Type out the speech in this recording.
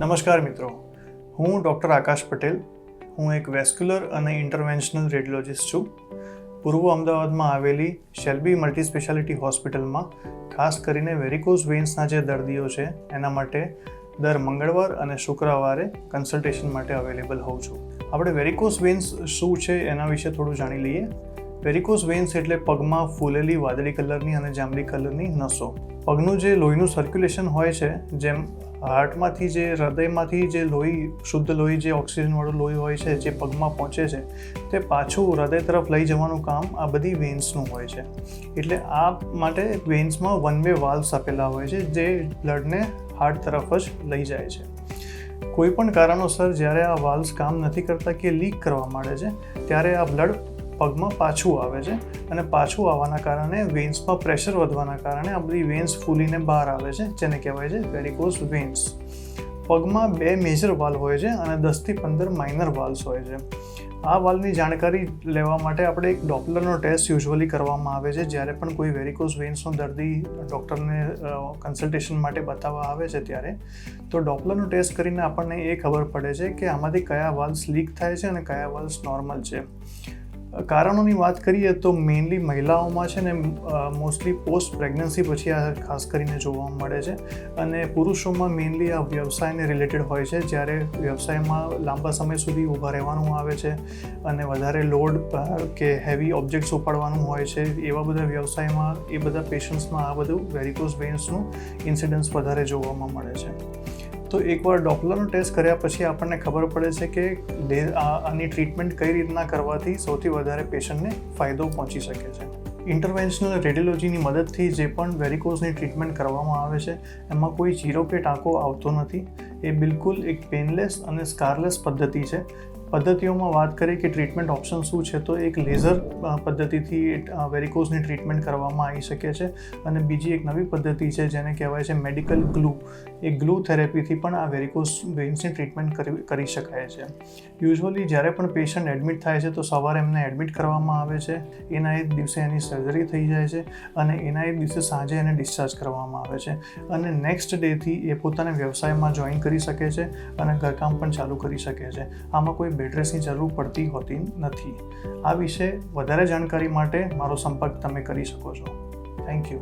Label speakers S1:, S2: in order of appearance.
S1: નમસ્કાર મિત્રો, હું ડૉક્ટર આકાશ પટેલ. હું એક વેસ્ક્યુલર અને ઇન્ટરવેન્શનલ રેડિયોલોજિસ્ટ છું. પૂર્વ અમદાવાદમાં આવેલી શેલ્બી મલ્ટી સ્પેશિયાલિટી હોસ્પિટલમાં ખાસ કરીને વેરિકોઝ વેન્સના જે દર્દીઓ છે એના માટે દર મંગળવાર અને શુક્રવારે કન્સલ્ટેશન માટે અવેલેબલ હોઉં છું. આપણે વેરિકોઝ વેન્સ શું છે એના વિશે થોડું જાણી લઈએ. વેરિકોઝ વેન્સ એટલે પગમાં ફૂલેલી વાદળી કલરની અને જાંબલી કલરની નસો. પગનું જે લોહીનું સર્ક્યુલેશન હોય છે, જેમ હાર્ટમાંથી જે હૃદયમાંથી જે લોહી, શુદ્ધ લોહી, જે ઓક્સિજનવાળું લોહી હોય છે, જે પગમાં પહોંચે છે, તે પાછું હૃદય તરફ લઈ જવાનું કામ આ બધી વેન્સનું હોય છે. એટલે આ માટે વેન્સમાં વન વે વાલ્વ્સ આપેલા હોય છે, જે બ્લડને હાર્ટ તરફ જ લઈ જાય છે. કોઈ પણ કારણોસર જ્યારે આ વાલ્વ્સ કામ નથી કરતા કે લીક કરવા માંડે છે, ત્યારે આ બ્લડ પગમાં પાછું આવે છે અને પાછું આવવાના કારણે વેન્સમાં પ્રેશર વધવાના કારણે આ બધી વેન્સ ફૂલીને બહાર આવે છે, જેને કહેવાય છે વેરિકોઝ વેન્સ. પગમાં 2 મેજર વાલ્વ હોય છે અને 10 થી 15 માઇનર વાલ્વ્સ હોય છે. આ વાલ્વની જાણકારી લેવા માટે આપણે એક ડોપલરનો ટેસ્ટ યુઝ્યુઅલી કરવામાં આવે છે. જ્યારે પણ કોઈ વેરિકોઝ વેન્સનો દર્દી ડૉક્ટરને કન્સલ્ટેશન માટે બતાવવા આવે છે ત્યારે તો ડોપલરનો ટેસ્ટ કરીને આપણને એ ખબર પડે છે કે આમાંથી કયા વાલ્વ્સ લીક થાય છે અને કયા વાલ્વ્સ નોર્મલ છે. કારણોની વાત કરીએ તો મેઇનલી મહિલાઓમાં છે ને મોસ્ટલી પોસ્ટ પ્રેગ્નન્સી પછી આ ખાસ કરીને જોવા મળે છે, અને પુરુષોમાં મેઇનલી આ વ્યવસાયને રિલેટેડ હોય છે. જ્યારે વ્યવસાયમાં લાંબા સમય સુધી ઊભા રહેવાનું આવે છે અને વધારે લોડ કે હેવી ઓબ્જેક્ટ્સ ઉપાડવાનું હોય છે, એવા બધા વ્યવસાયમાં એ બધા પેશન્ટ્સમાં આ બધું વેરિકોઝ વેન્સનું ઇન્સિડન્સ વધારે જોવામાં મળે છે. તો એકવાર ડોપલરનો ટેસ્ટ કર્યા પછી આપણને ખબર પડે છે કે આની ટ્રીટમેન્ટ કઈ રીતના કરવાથી સૌથી વધારે પેશન્ટને ફાયદો પહોંચી શકે છે. ઇન્ટરવેન્શનલ રેડિયોલોજીની મદદથી જે પણ વેરિકોઝની ટ્રીટમેન્ટ કરવામાં આવે છે એમાં કોઈ ચીરો કે ટાંકો આવતો નથી. એ બિલકુલ એક પેનલેસ અને સ્કારલેસ પદ્ધતિ છે. પદ્ધતિઓમાં વાત કરીએ કે ટ્રીટમેન્ટ ઓપ્શન શું છે, તો એક લેઝર પદ્ધતિથી વેરિકોઝની ટ્રીટમેન્ટ કરવામાં આવી શકે છે, અને બીજી એક નવી પદ્ધતિ છે જેને કહેવાય છે મેડિકલ ગ્લુ. એ ગ્લુ થેરેપીથી પણ આ વેરિકોઝ વેન્સની ટ્રીટમેન્ટ કરી શકાય છે. યુઝ્યુઅલી જ્યારે પણ પેશન્ટ એડમિટ થાય છે તો સવારે એમને એડમિટ કરવામાં આવે છે, એના એક દિવસે એની સર્જરી થઈ જાય છે અને એના એક દિવસે સાંજે એને ડિસ્ચાર્જ કરવામાં આવે છે, અને નેક્સ્ટ ડેથી એ પોતાના વ્યવસાયમાં જોઈન કરી શકે છે અને ઘરકામ પણ ચાલુ કરી શકે છે. આમાં કોઈ બેડ રેસ્ટની જરૂર પડતી હોતી નથી. આ વિશે વધારે જાણકારી માટે મારો સંપર્ક તમે કરી શકો છો. Thank you.